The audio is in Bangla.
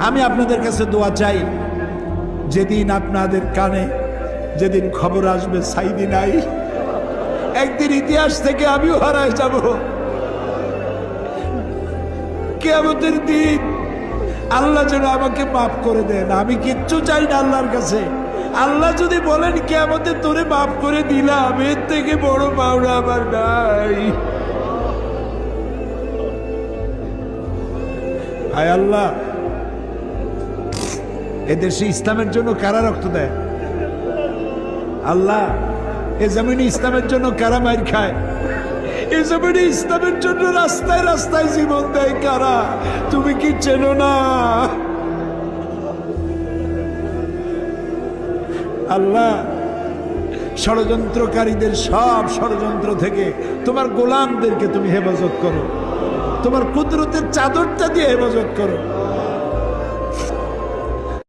আমি আপনাদের কাছে দোয়া চাই, যেদিন আপনাদের কানে যেদিন খবর আসবে সাইদি নাই, একদিন ইতিহাস থেকে আমিও হারায় যাব। কিয়ামতের দিন আল্লাহ যেন আমাকে মাফ করে দেন। আমি কিচ্ছু চাই না আল্লাহর কাছে। আল্লাহ যদি বলেন কিয়ামতে তোরে মাফ করে দিলাম, এর থেকে বড় পাওনা আমার নাই। হায় আল্লাহ, এদেশে ইসলামের জন্য কারা রক্ত দেয়? আল্লাহ, এ জমিনে ইসলামের জন্য কারা মার খায়? এ জমিনে ইসলামের জন্য রাস্তায় রাস্তায় জীবন দেয় কারা? তুমি কি চেনো না? আল্লাহ, ষড়যন্ত্রকারীদের সব ষড়যন্ত্র থেকে তোমার গোলামদেরকে তুমি হেফাজত করো, তোমার কুদরতের চাদরটা দিয়ে হেফাজত করো।